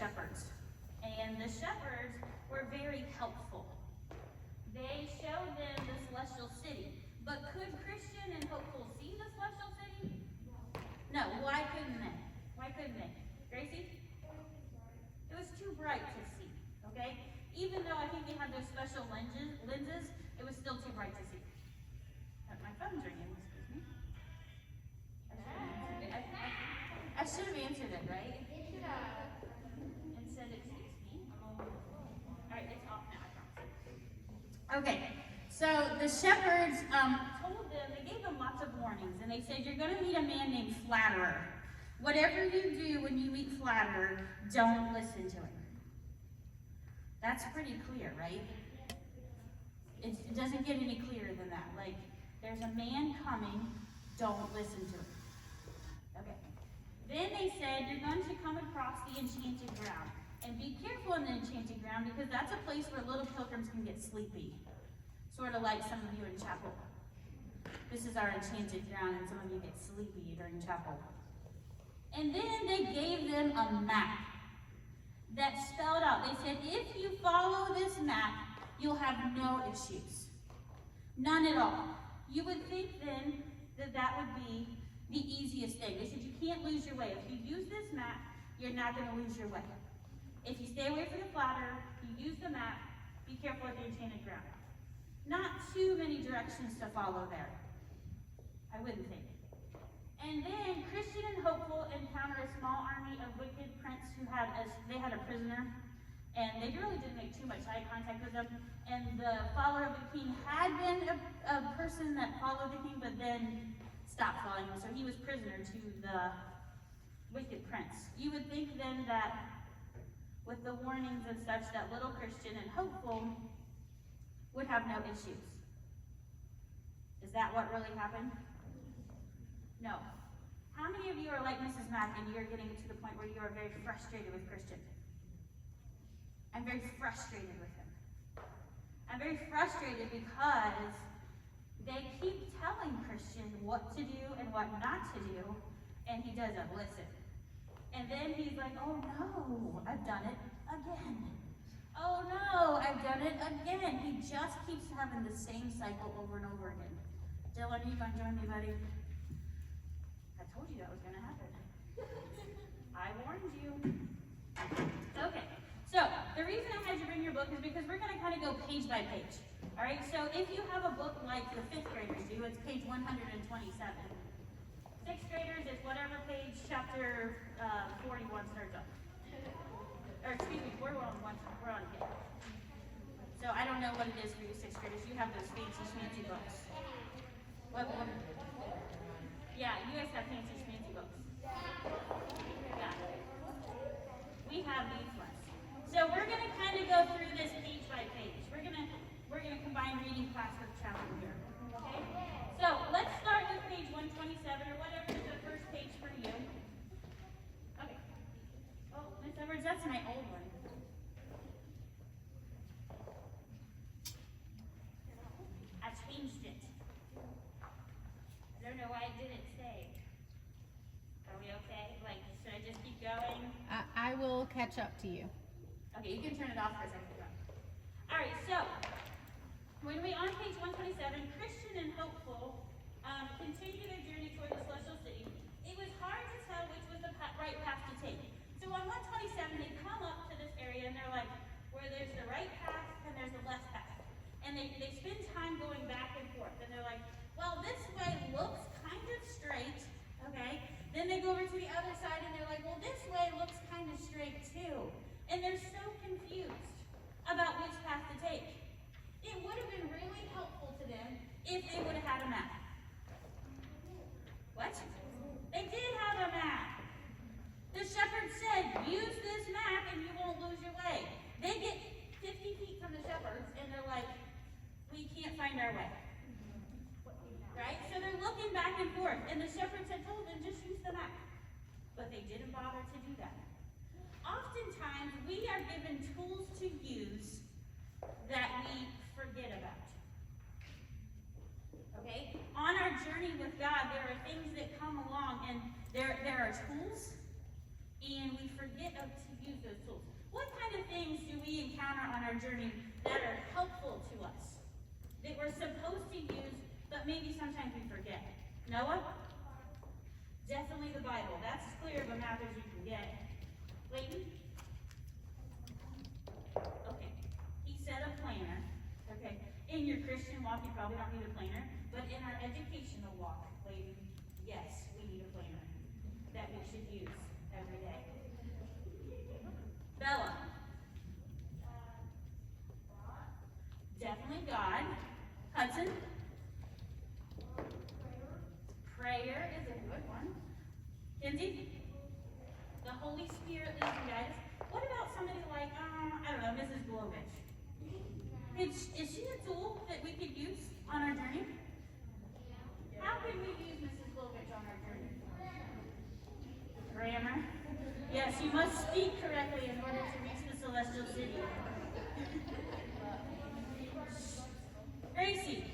shepherds. And the shepherds were very helpful. They showed them the celestial city. But could Christian and hopeful see the celestial city? No. Why couldn't they? Why couldn't they? Gracie? It was too bright to see, okay? Even though I think they had those special lenses, it was still too bright to see. My phone's ringing, excuse me. I should have answered it, right? And said, excuse me. Alright, it's off now, I promise. Okay, so the shepherds told them, they gave them lots of warnings, and they said, you're going to meet a man named Flatterer. Whatever you do when you meet Flatterer, don't listen to him. That's pretty clear, right? It doesn't get any clearer than that. Like, there's a man coming, don't listen to him. Okay. Then they said, you're going to come across the enchanted ground. And be careful in the enchanted ground, because that's a place where little pilgrims can get sleepy. Sort of like some of you in chapel. This is our enchanted ground, and some of you get sleepy during chapel. And then they gave them a map that spelled out. They said, if you follow this map, you'll have no issues. None at all. You would think then that that would be the easiest thing. They said, you can't lose your way. If you use this map, you're not going to lose your way. If you stay away from the Flatterer, you use the map, be careful at the enchanted ground. Not too many directions to follow there, I wouldn't think. And then Christian and hopeful encounter a small army of wicked prince who had a prisoner, and they really didn't make too much eye contact with them. And the follower of the king had been a person that followed the king, but then stopped following him, so he was prisoner to the wicked prince. You would think then that with the warnings and such, that little Christian and hopeful would have no issues. Is that what really happened? No. How many of you are like Mrs. Mack and you're getting to the point where you are very frustrated with Christian? I'm very frustrated with him. I'm very frustrated because they keep telling Christian what to do and what not to do, and he doesn't listen. And then he's like, oh no, I've done it again. Oh no, I've done it again. He just keeps having the same cycle over and over again. Dylan, you gonna join me, buddy? I told you that was gonna happen. I warned you. Okay, so the reason I had you bring your book is because we're gonna kind of go page by page. All right, so if you have a book like the 5th graders do, it's page 127. 6th graders, it's whatever page chapter 41 starts up. Or excuse me, we're on here. So I don't know what it is for you 6th graders. You have those fancy schmancy books. What? Yeah, you guys have fancy schmancy books. Yeah. We have these ones. So we're gonna kind of go through this page by page. We're gonna combine reading class with chapter here. Okay? So let's start with page 127 or whatever is the first page for you. Okay. Oh, Miss Edwards, that's my old one. I changed it. I don't know why it didn't save. Are we okay? Like, should I just keep going? I will catch up to you. Okay, you can turn it off for a second. Alright, so when we on page 127, Christian and hopeful continue their journey toward the celestial city. It was hard to tell which was the right path to take. So on 127, they come up to this area and they're like, where there's the right path and there's the left path. And they spend time going back and forth. And they're like, well, this way looks kind of straight, okay? Then they go over to the other side and they're like, well, this way looks kind of straight too. And they're so confused about which path to take. It would have been really helpful to them if they would have had a map. What? They did have a map. The shepherd said, use this map and you won't lose your way. They get 50 feet from the shepherds and they're like, we can't find our way. Right? So they're looking back and forth, and the shepherds had told them, just use the map. But they didn't bother to do that. Oftentimes, we are given tools to use that we forget about. Okay? On our journey with God, there are things that come along, and there are tools, and we forget to use those tools. our journey that are helpful to us, that we're supposed to use, but maybe sometimes we forget. Noah? Definitely the Bible. That's as clear of a map as you can get. Layton? Okay. He said a planner. Okay. In your Christian walk, you probably don't need a planner, but in our educational walk, Layton, yes, we need a planner that we should use every day. Bella? Definitely God. Hudson? Prayer is a good one. Kinsey? The Holy Spirit leads and guides. What about somebody like, I don't know, Mrs. Glovich? Is she a tool that we could use on our journey? How could we use Mrs. Glovich on our journey? Grammar. Yes, you must speak correctly in order to reach the celestial city. Gracie.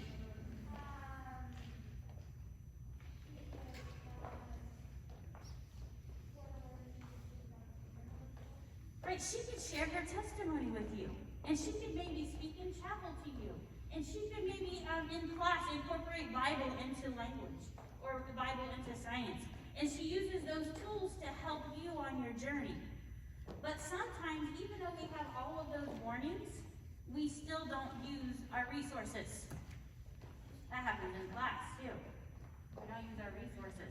Right, she could share her testimony with you, and she could maybe speak in chapel to you, and she could maybe in class incorporate Bible into language, or the Bible into science, and she uses those tools to help you on your journey. But sometimes, even though we have all of those warnings, we still don't use our resources. That happens in class, too. We don't use our resources.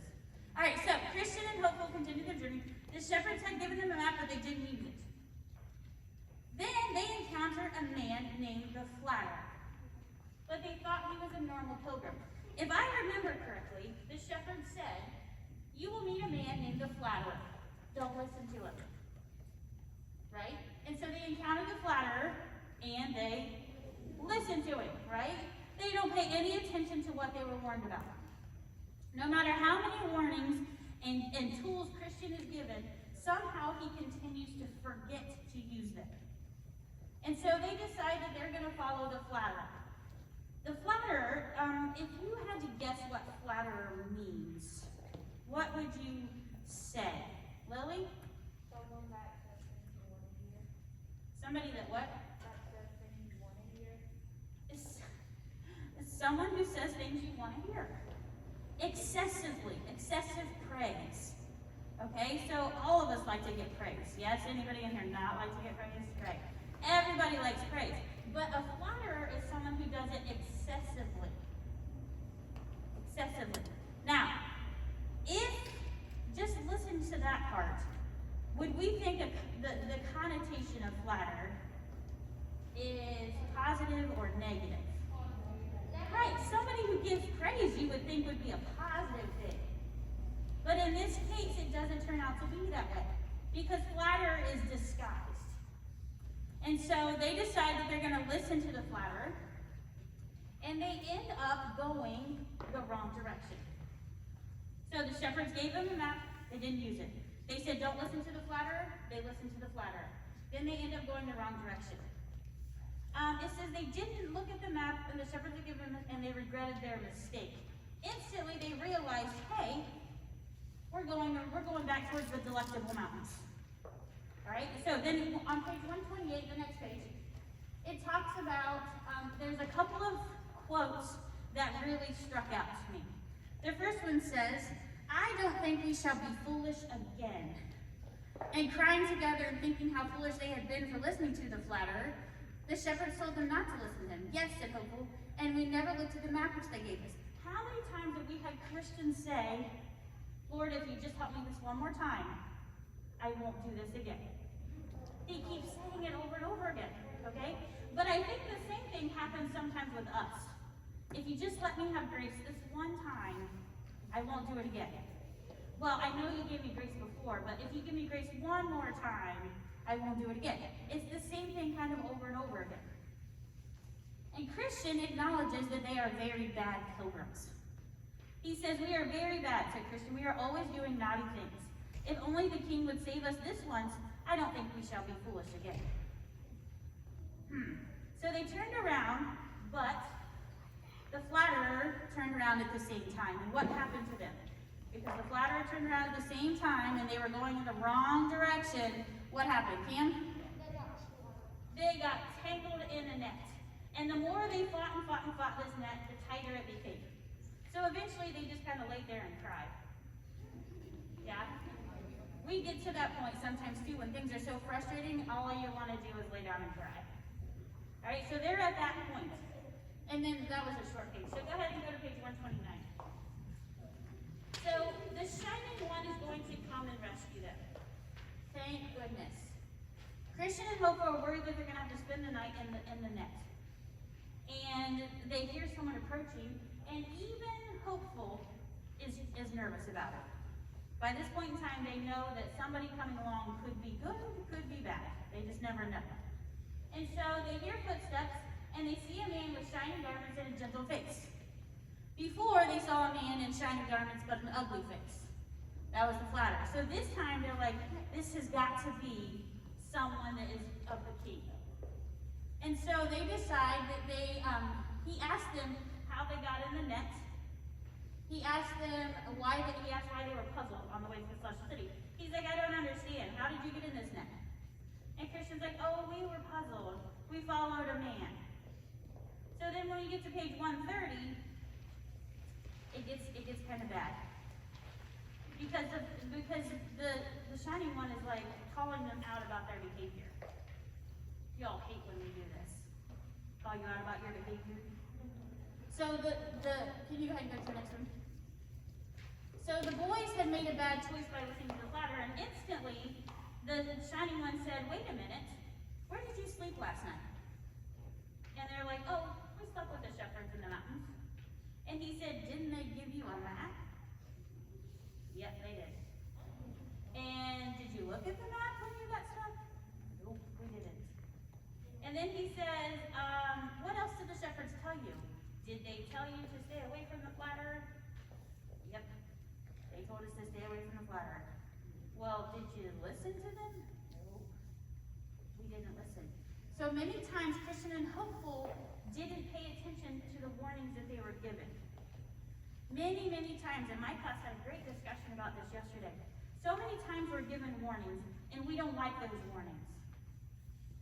All right, so Christian and hopeful continue their journey. The shepherds had given them a map, but they didn't use it. Then they encountered a man named the Flatterer, but they thought he was a normal pilgrim. If I remember correctly, the shepherd said, "You will meet a man named the Flatterer. Don't listen to him." Right? And so they encountered the Flatterer, and they listened to him, right? They don't pay any attention to what they were warned about. No matter how many warnings and tools Christian is given, somehow he continues to forget to use them. And so they decide that they're going to follow the Flatterer. The Flatterer, if you had to guess what Flatterer means, what would you say? Lily? Someone that says things you want to hear. Somebody that what? That says things you want to hear. Is someone who says things you want to hear. Excessive praise. Okay, so all of us like to get praise. Yes, anybody in here not like to get praise? Right. Everybody likes praise. But a flatterer is someone who does it excessively. Now, if, just listen to that part, would we think of the connotation of flatterer is positive or negative? Right, somebody who gives praise you would think would be a positive thing. But in this case, it doesn't turn out to be that way, because flatterer is disguised. And so they decide that they're going to listen to the flatterer, and they end up going the wrong direction. So the shepherds gave them a map, they didn't use it. They said, don't listen to the flatterer, they listened to the flatterer. Then they end up going the wrong direction. It says they didn't look at the map, and the shepherds had given them, and they regretted their mistake. Instantly, they realized, hey, we're going back towards the Delectable Mountains. All right. So then on page 128, the next page, it talks about. There's a couple of quotes that really struck out to me. The first one says, "I don't think we shall be foolish again." And crying together and thinking how foolish they had been for listening to the flatterer, the shepherds told them not to listen to him. "Yes," said Hopeful, "and we never looked at the map which they gave us." How many times have we had Christians say, "Lord, if you just help me this one more time, I won't do this again"? He keeps saying it over and over again, okay? But I think the same thing happens sometimes with us. If you just let me have grace this one time, I won't do it again. Well, I know you gave me grace before, but if you give me grace one more time, I won't do it again. It's the same thing kind of over and over again. And Christian acknowledges that they are very bad pilgrims. He says, "We are very bad," said Christian. "We are always doing naughty things. If only the king would save us this once, I don't think we shall be foolish again." So they turned around, but the flatterer turned around at the same time. And what happened to them? Because the flatterer turned around at the same time and they were going in the wrong direction, what happened, Cam? they got tangled in a net. And the more they fought and fought and fought this net, the tighter it became. So eventually they just kind of laid there and cried. Yeah? We get to that point sometimes too when things are so frustrating, all you want to do is lay down and cry. Alright, so they're at that point. And then that was a short page. So go ahead and go to page 129. So the Shining One is going to come and rescue them. Thank goodness. Christian and Hope are worried that they're going to have to spend the night in the net. And they hear someone approaching, and even Hopeful is nervous about it. By this point in time, they know that somebody coming along could be good, could be bad. They just never know. And so they hear footsteps, and they see a man with shining garments and a gentle face. Before, they saw a man in shining garments but an ugly face. That was the Flatterer. So this time, they're like, this has got to be someone that is of the king. And so they decide that he asked them how they got in the net. He asked them why they were puzzled on the way to the celestial city. He's like, I don't understand. How did you get in this net? And Christian's like, oh, we were puzzled. We followed a man. So then when we get to page 130, it gets kind of bad. Because the Shining One is like calling them out about their behavior. Y'all hate when we do this. Call you out about your behavior. So can you go ahead and go to the next one? So the boys had made a bad choice by listening to the Flatterer, and instantly the Shining One said, wait a minute, where did you sleep last night? And they're like, oh, we slept with the shepherds in the mountains. And he said, didn't they give you a map? Yep, they did. And did you look at the map when you got stuck? Nope, we didn't. And then he says, what else did the shepherds tell you? Did they tell you to stay away from the Flatterer? Yep. They told us to stay away from the Flatterer. Well, did you listen to them? Nope. We didn't listen. So many times, Christian and Hopeful didn't pay attention to the warnings that they were given. Many, many times, and my class had a great discussion about this yesterday. So many times we're given warnings, and we don't like those warnings.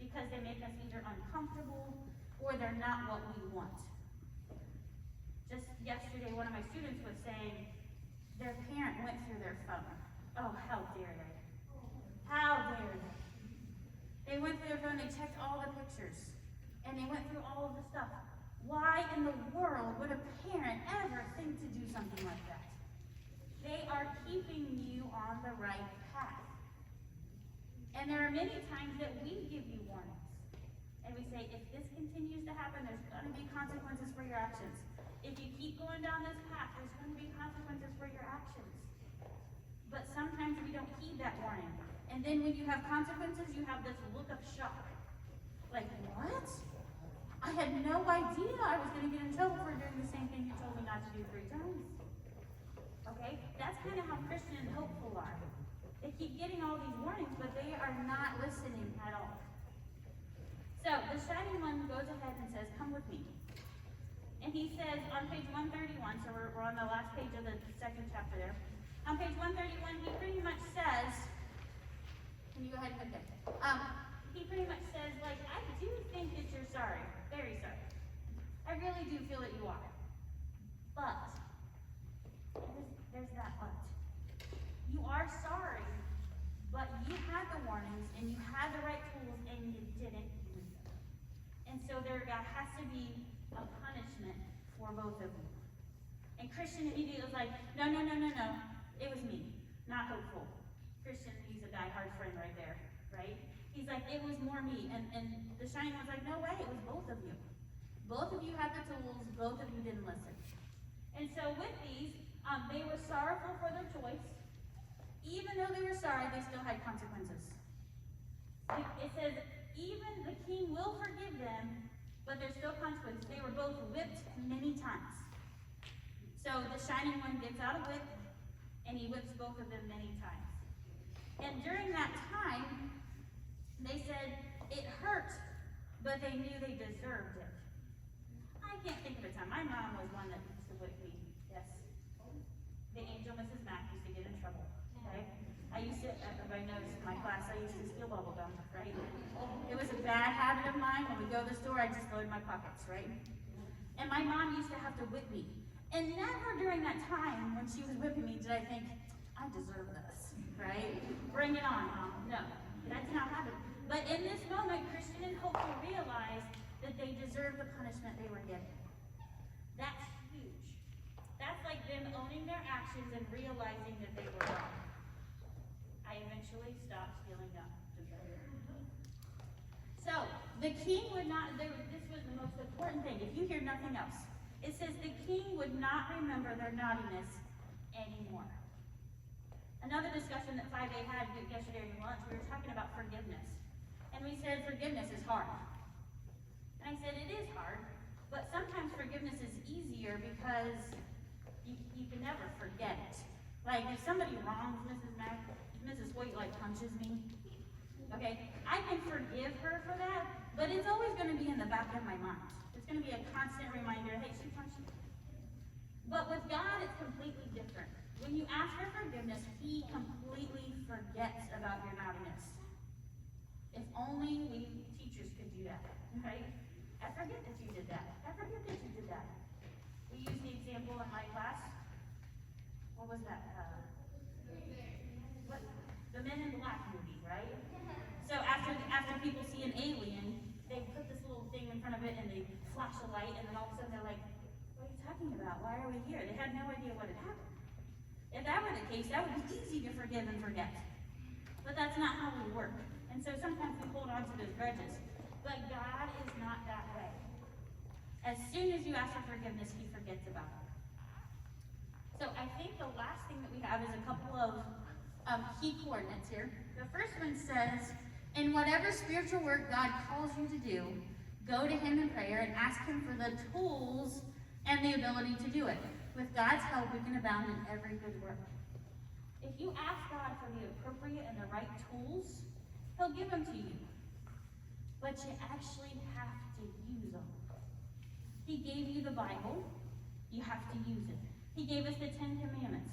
Because they make us either uncomfortable, or they're not what we want. Just yesterday, one of my students was saying their parent went through their phone. Oh, how dare they? How dare they? They went through their phone, they checked all the pictures, and they went through all of the stuff. Why in the world would a parent ever think to do something like that? They are keeping you on the right path. And there are many times that we give you warnings. And we say, if this continues to happen, there's going to be consequences for your actions. If you keep going down this path, there's going to be consequences for your actions. But sometimes we don't heed that warning. And then when you have consequences, you have this look of shock. Like, what? I had no idea I was going to get in trouble for doing the same thing you told me not to do 3 times. Okay? That's kind of how Christian and Hopeful are. They keep getting all these warnings, but they are not listening at all. So the Shining One goes ahead and says, come with me. And he says on page 131, so we're on the last page of the second chapter there. On page 131, he pretty much says, can you go ahead and put that? He pretty much says, like, I do think that you're sorry. Very sorry. I really do feel that you are. But, there's that but. You are sorry, but you had the warnings, and you had the right tools, and you didn't use them. And so there has to be a punishment for both of you. And Christian immediately was like, no. It was me, not Hopeful. Christian, he's a diehard friend right there, right? He's like, it was more me. And the Shining One's like, no way, it was both of you. Both of you had the tools, both of you didn't listen. And so with these, they were sorrowful for their choice. Even though they were sorry, they still had consequences. It says, even the king will forgive them, but there's still consequences. They were both whipped many times. So the Shining One gets out a whip, and he whips both of them many times. And during that time, they said it hurt, but they knew they deserved it. I can't think of a time. My mom was one that used to whip me. Yes. The angel Mrs. Mack used to get in trouble. Okay? I used to, everybody knows in my class, I used to steal bubble gum, right? It was a bad habit of mine. When we go to the store, I just load my pockets, right? And my mom used to have to whip me. And never during that time when she was whipping me did I think, I deserve this, right? Bring it on, Mom. No, that did not happen. But in this moment, Christian and Hopeful realized that they deserved the punishment they were given. That's huge. That's like them owning their actions and realizing that they were wrong. I eventually stopped stealing gum. So, the king would not, this was the most important thing. If you hear nothing else, it says the king would not remember their naughtiness anymore. Another discussion that 5A had yesterday during lunch, we were talking about forgiveness. And we said forgiveness is hard. And I said it is hard, but sometimes forgiveness is easier because you can never forget it. Like if somebody wrongs Mrs. Hoyt like punches me, okay, I can forgive her for that, but it's always going to be in the back of my mind. It's going to be a constant reminder, hey, she punched me. But with God, it's completely different. When you ask for forgiveness, He completely forgets about your naughtiness. If only we teachers could do that, right? I forget that you did that. I forget that you did that. We used the example in my class. What was that? The Men in Black movie, right? So after people see an alien, they put this little thing in front of it and they flash a light, and then all of a sudden they're like, what are you talking about? Why are we here? They had no idea what had happened. If that were the case, that would be easy to forgive and forget. But that's not how we work. And so sometimes we hold on to those grudges. But God is not that way. As soon as you ask for forgiveness, He forgets about it. So I think the last thing that we have is a couple of key coordinates here. The first one says, in whatever spiritual work God calls you to do, go to Him in prayer and ask Him for the tools and the ability to do it. With God's help, we can abound in every good work. If you ask God for the appropriate and the right tools, He'll give them to you. But you actually have to use them. He gave you the Bible. You have to use it. He gave us the 10 Commandments.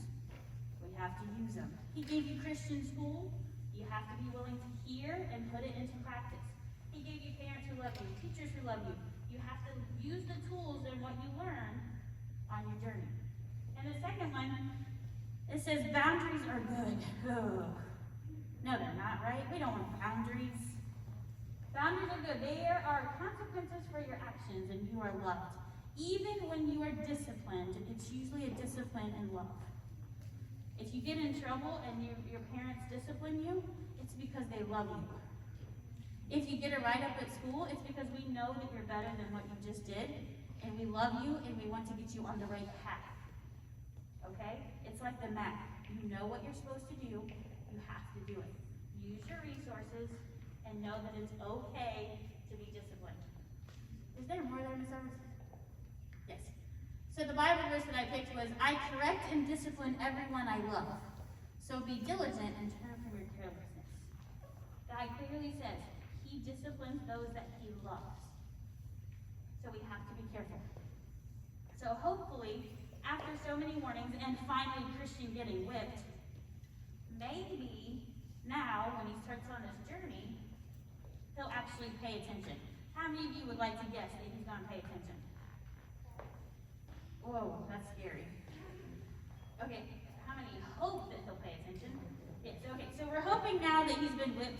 We have to use them. He gave you Christian school. You have to be willing to hear and put it into practice. He gave you parents who love you, teachers who love you. You have to use the tools and what you learn on your journey. And the second one, it says boundaries are good. Oh. No, they're not, right? We don't want boundaries. Boundaries are good. There are consequences for your actions, and you are loved. Even when you are disciplined, it's usually a discipline in love. If you get in trouble and your parents discipline you, it's because they love you. If you get a write-up at school, it's because we know that you're better than what you just did, and we love you, and we want to get you on the right path. Okay? It's like the map. You know what you're supposed to do. You have to do it. Use your resources and know that it's okay to be disciplined. Is there more there, Ms. Evans? Yes. So the Bible verse that I picked was, I correct and discipline everyone I love. So be diligent and turn from your carelessness. God clearly says He disciplines those that He loves. So we have to be careful. So hopefully, after so many warnings and finally Christian getting whipped, maybe now when he starts on this journey, he'll actually pay attention. How many of you would like to guess that he's going to pay attention? Whoa, that's scary. Okay, how many hope that he'll pay attention? Yes, okay, so we're hoping now that he's been whipped,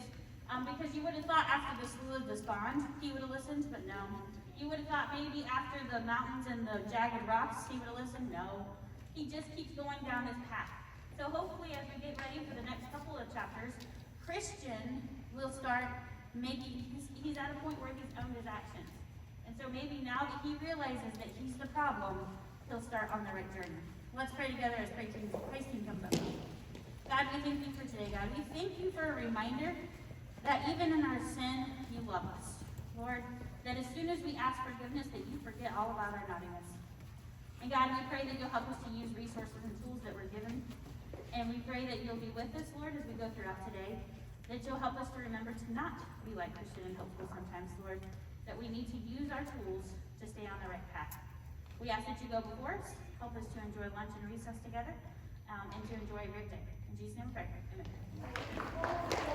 because you would have thought after the Slough of Despond, he would have listened, but no. You would have thought maybe after the mountains and the jagged rocks, he would have listened. No. He just keeps going down this path. So hopefully as we get ready for the next couple of chapters, Christian will start he's at a point where he's owned his actions. And so maybe now that he realizes that he's the problem, he'll start on the right journey. Let's pray together as praise team comes up. God, we thank you for today, God. We thank you for a reminder that even in our sin, you love us. Lord, that as soon as we ask forgiveness, that you forget all about our naughtiness. And God, we pray that you'll help us to use resources and tools that we're given. And we pray that you'll be with us, Lord, as we go throughout today. That you'll help us to remember to not be like Christian and Hopeful sometimes, Lord. That we need to use our tools to stay on the right path. We ask that you go before us, help us to enjoy lunch and recess together, and to enjoy a great day. In Jesus' name we pray. Amen.